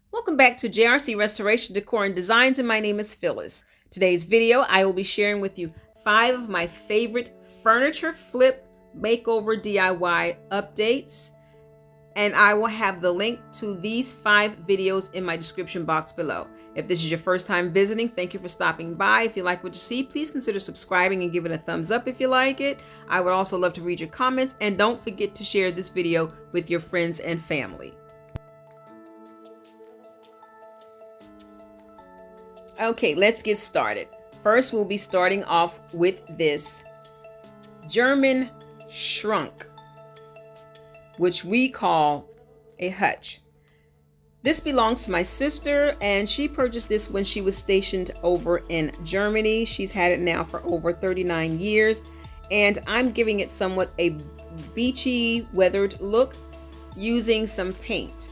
Welcome back to JRC Restoration Decor and Designs, and my name is Phyllis. Today's video, I will be sharing with you 5 of my favorite furniture flip makeover DIY updates, and I will have the link to these 5 videos in my description box below. If this is your first time visiting, thank you for stopping by. If you like what you see, please consider subscribing and give it a thumbs up if you like it. I would also love to read your comments, and don't forget to share this video with your friends and family. Okay, let's get started. First, we'll be starting off with this German Shrank, which we call a hutch. This belongs to my sister, and she purchased this when she was stationed over in Germany. She's had it now for over 39 years, and I'm giving it somewhat a beachy, weathered look using some paint.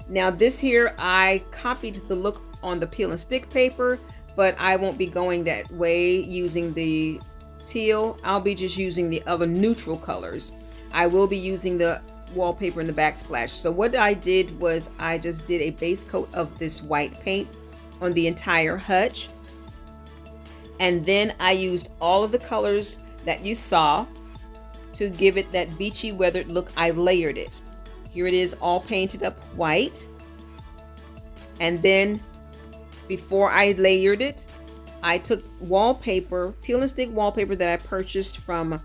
Now this here, I copied the look on the peel and stick paper, but I won't be going that way using the teal. I'll be just using the other neutral colors. I will be using the wallpaper and the backsplash. So what I did was I just did a base coat of this white paint on the entire hutch, and then I used all of the colors that you saw to give it that beachy weathered look. I layered it. Here it is, all painted up white, and then before I layered it, I took wallpaper, peel and stick wallpaper that I purchased from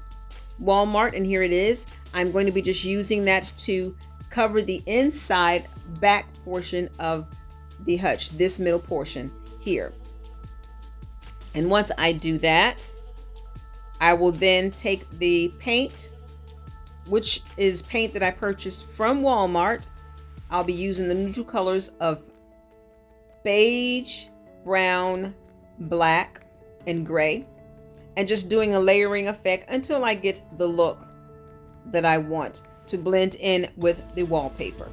Walmart, and here it is. I'm going to be just using that to cover the inside back portion of the hutch, this middle portion here. And once I do that, I will then take the paint, which is paint that I purchased from Walmart. I'll be using the neutral colors of beige, brown, black, and gray, and just doing a layering effect until I get the look that I want to blend in with the wallpaper.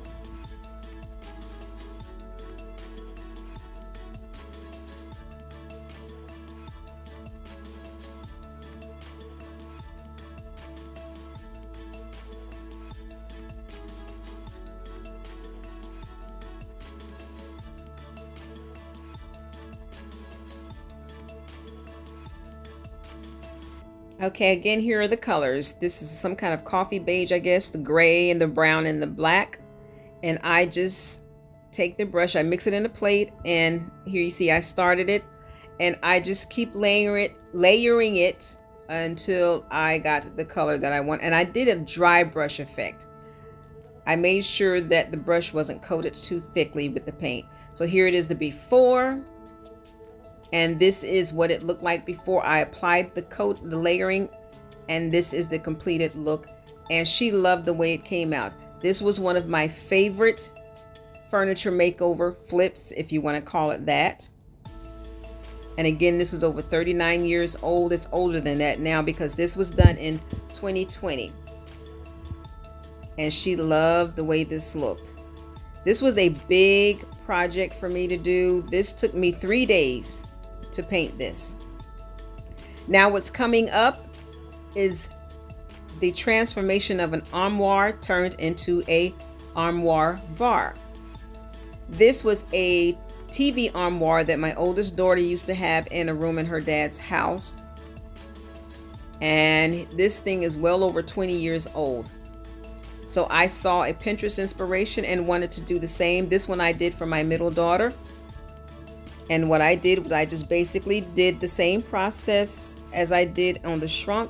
Okay, again, here are the colors. This is some kind of coffee beige, I guess, the gray and the brown and the black. And I just take the brush, I mix it in a plate, and here you see I started it, and I just keep layering it until I got the color that I want. And I did a dry brush effect. I made sure that the brush wasn't coated too thickly with the paint. So here it is, the before. And this is what it looked like before I applied the coat, the layering, and this is the completed look. And she loved the way it came out. This was one of my favorite furniture makeover flips, if you want to call it that. And again, this was over 39 years old. It's older than that now because this was done in 2020. And she loved the way this looked. This was a big project for me to do. This took me 3 days to paint this. Now what's coming up is the transformation of an armoire turned into a armoire bar. This was a TV armoire that my oldest daughter used to have in a room in her dad's house, and this thing is well over 20 years old. So I saw a Pinterest inspiration and wanted to do the same. This one I did for my middle daughter. And what I did was I just basically did the same process as I did on the Shrank.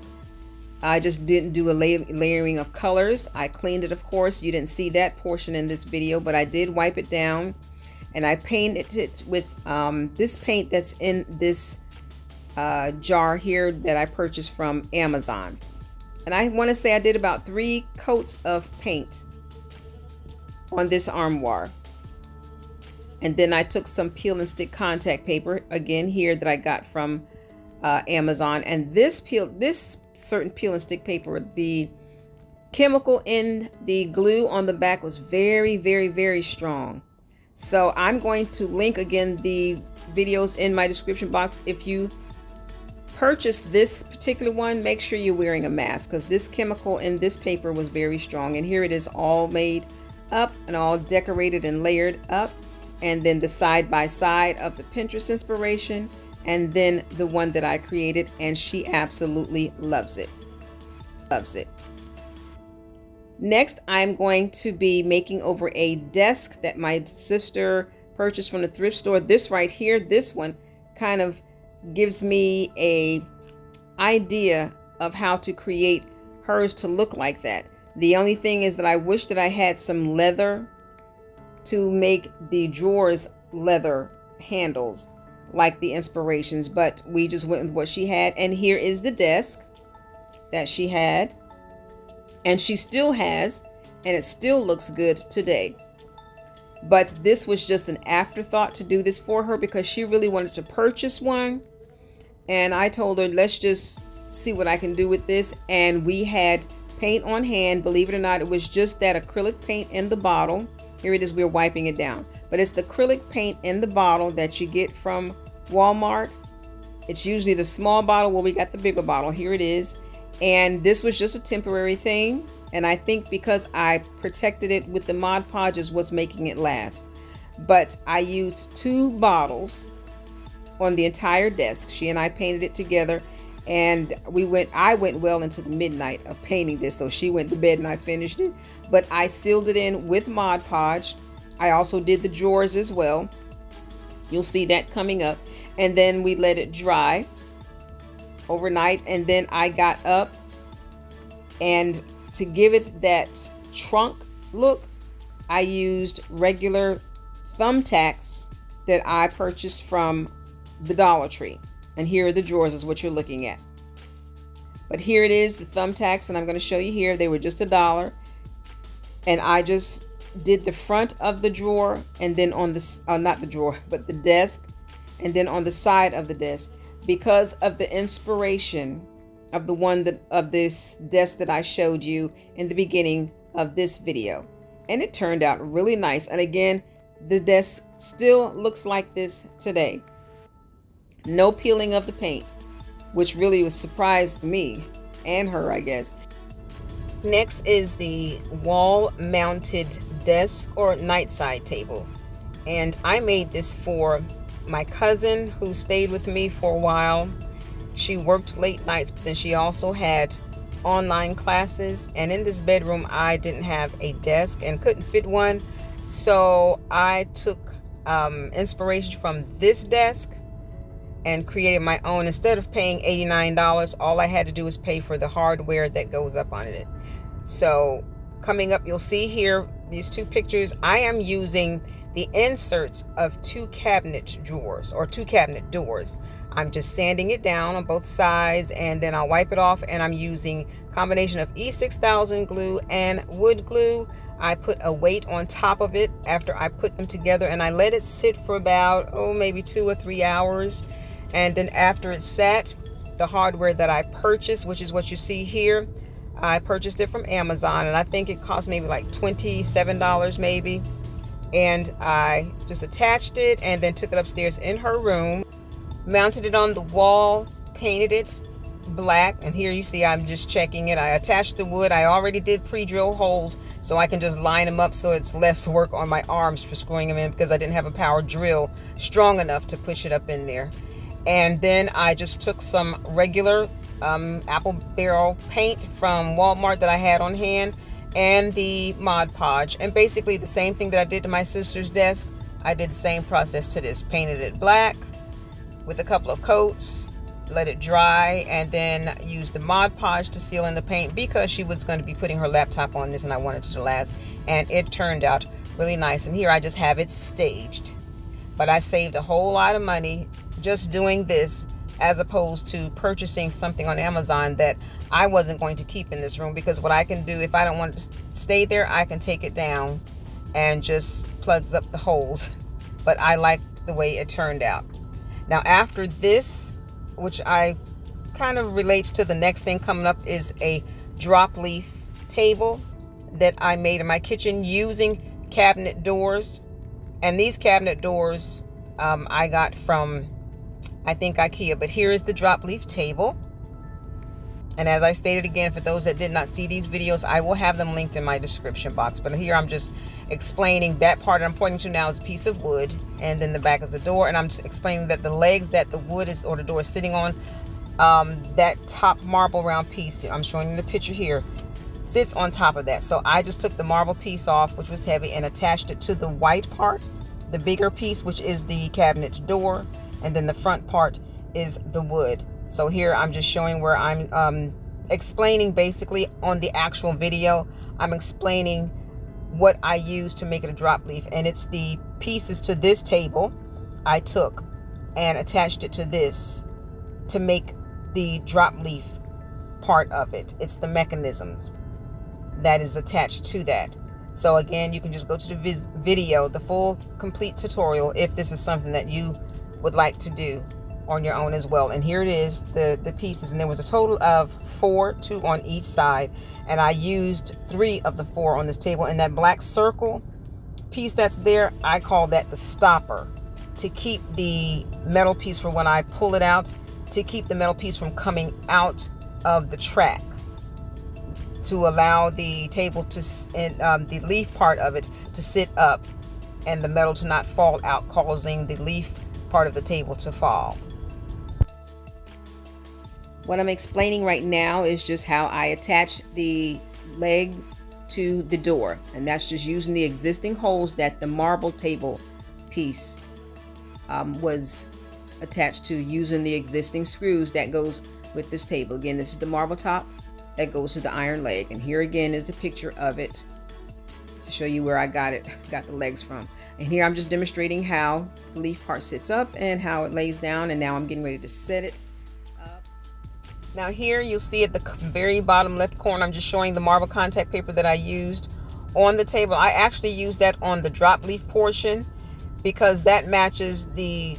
I just didn't do a layering of colors. I cleaned it, of course. You didn't see that portion in this video, but I did wipe it down. And I painted it with this paint that's in this jar here that I purchased from Amazon. And I want to say I did about 3 coats of paint on this armoire. And then I took some peel and stick contact paper, again here, that I got from Amazon. And this certain peel and stick paper, the chemical in the glue on the back was very, very, very strong. So I'm going to link again the videos in my description box. If you purchase this particular one, make sure you're wearing a mask because this chemical in this paper was very strong. And here it is all made up and all decorated and layered up. and then the side by side of the Pinterest inspiration, and then the one that I created, and she absolutely loves it. Next, I'm going to be making over a desk that my sister purchased from the thrift store. This right here, this one kind of gives me a idea of how to create hers to look like that. The only thing is that I wish that I had some leather to make the drawers leather handles like the inspirations, but we just went with what she had. And here is the desk that she had, and she still has, and it still looks good today. But this was just an afterthought to do this for her because she really wanted to purchase one, and I told her, let's just see what I can do with this. And we had paint on hand. Believe it or not, it was just that acrylic paint in the bottle. Here it is, we're wiping it down, but it's the acrylic paint in the bottle that you get from Walmart. It's usually the small bottle. Well, we got the bigger bottle. Here it is. And this was just a temporary thing, and I think because I protected it with the Mod Podge is what's making it last. But I used 2 bottles on the entire desk. She and I painted it together, and I went well into the midnight of painting this, so she went to bed and I finished it. But I sealed it in with Mod Podge. I also did the drawers as well. You'll see that coming up. And then we let it dry overnight, and then I got up, and to give it that trunk look, I used regular thumbtacks that I purchased from the Dollar Tree. And here are the drawers is what you're looking at. But here it is, the thumbtacks, and I'm going to show you here. They were just $1, and I just did the front of the drawer, and then on the not the drawer, but the desk, and then on the side of the desk, because of the inspiration of the one of this desk that I showed you in the beginning of this video. And it turned out really nice. And again, the desk still looks like this today. No peeling of the paint, which really was surprised me and her, I guess. Next is the wall mounted desk or nightside table. And I made this for my cousin who stayed with me for a while. She worked late nights, but then she also had online classes, and in this bedroom I didn't have a desk and couldn't fit one, so I took inspiration from this desk and created my own. Instead of paying $89, all I had to do was pay for the hardware that goes up on it. So coming up, you'll see here these 2 pictures. I am using the inserts of 2 cabinet drawers or 2 cabinet doors. I'm just sanding it down on both sides, and then I'll wipe it off, and I'm using a combination of E6000 glue and wood glue. I put a weight on top of it after I put them together, and I let it sit for about maybe 2 or 3 hours. And then after it sat, the hardware that I purchased, which is what you see here, I purchased it from Amazon, and I think it cost maybe like $27 maybe. And I just attached it and then took it upstairs in her room, mounted it on the wall, painted it black, and here you see I'm just checking it. I attached the wood. I already did pre-drill holes so I can just line them up so it's less work on my arms for screwing them in, because I didn't have a power drill strong enough to push it up in there. And then I just took some regular apple barrel paint from Walmart that I had on hand, and the Mod Podge, and basically the same thing that I did to my sister's desk, I did the same process to this. Painted it black with a couple of coats, let it dry, and then used the Mod Podge to seal in the paint because she was going to be putting her laptop on this and I wanted it to last, and it turned out really nice. And here I just have it staged, but I saved a whole lot of money just doing this as opposed to purchasing something on Amazon that I wasn't going to keep in this room, because what I can do, if I don't want it to stay there, I can take it down and just plugs up the holes. But I like the way it turned out. Now after this, which I kind of relates to the next thing coming up, is a drop leaf table that I made in my kitchen using cabinet doors. And these cabinet doors I got from, I think, IKEA. But here is the drop leaf table. And as I stated again, for those that did not see these videos, I will have them linked in my description box. But here I'm just explaining that part I'm pointing to now is a piece of wood, and then the back is the door. And I'm just explaining that the legs that the wood is, or the door is sitting on, that top marble round piece, I'm showing you the picture here, sits on top of that. So I just took the marble piece off, which was heavy, and attached it to the white part, the bigger piece, which is the cabinet door, and then the front part is the wood. So here I'm just showing where I'm explaining basically on the actual video. I'm explaining what I use to make it a drop leaf, and it's the pieces to this table I took and attached it to this to make the drop leaf part of it. It's the mechanisms that is attached to that. So again, you can just go to the video, the full complete tutorial, if this is something that you would like to do on your own as well. And here it is, the pieces, and there was a total of 4, 2 on each side, and I used 3 of the 4 on this table. And that black circle piece that's there, I call that the stopper, to keep the metal piece, for when I pull it out, to keep the metal piece from coming out of the track, to allow the table to, the leaf part of it, to sit up and the metal to not fall out, causing the leaf part of the table to fall. What I'm explaining right now is just how I attach the leg to the door, and that's just using the existing holes that the marble table piece was attached to, using the existing screws that goes with this table. Again, this is the marble top that goes to the iron leg, and here again is the picture of it to show you where I got the legs from. And here I'm just demonstrating how the leaf part sits up and how it lays down, and now I'm getting ready to set it up. Now here you'll see at the very bottom left corner, I'm just showing the marble contact paper that I used on the table. I actually used that on the drop leaf portion because that matches the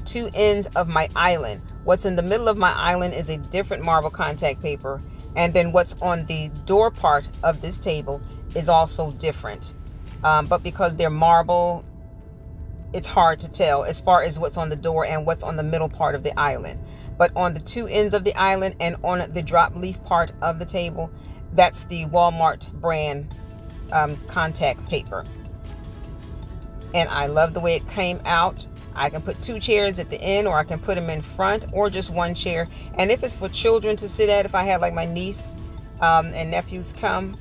2 ends of my island. What's in the middle of my island is a different marble contact paper, and then what's on the door part of this table is also different. But because they're marble, it's hard to tell as far as what's on the door and what's on the middle part of the island. But on the 2 ends of the island and on the drop leaf part of the table, that's the Walmart brand contact paper. And I love the way it came out. I can put 2 chairs at the end, or I can put them in front, or just 1 chair. And if it's for children to sit at, if I had like my niece and nephews come,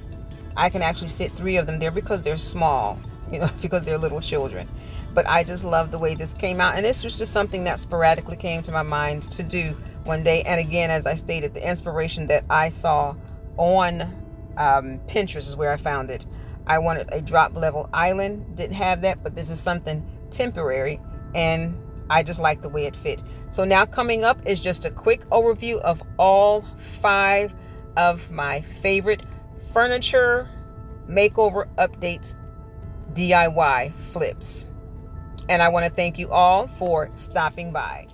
I can actually sit 3 of them there because they're small, you know, because they're little children. But I just love the way this came out, and this was just something that sporadically came to my mind to do one day. And again, as I stated, the inspiration that I saw on Pinterest is where I found it. I wanted a drop level island, didn't have that, but this is something temporary, and I just like the way it fit. So now coming up is just a quick overview of all 5 of my favorite furniture makeover update DIY flips. And I want to thank you all for stopping by.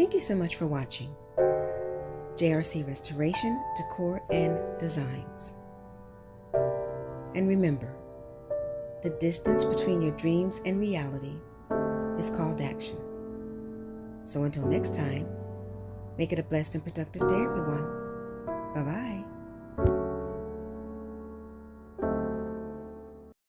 Thank you so much for watching JRC Restoration, Decor, and Designs. And remember, the distance between your dreams and reality is called action. So until next time, make it a blessed and productive day, everyone. Bye-bye.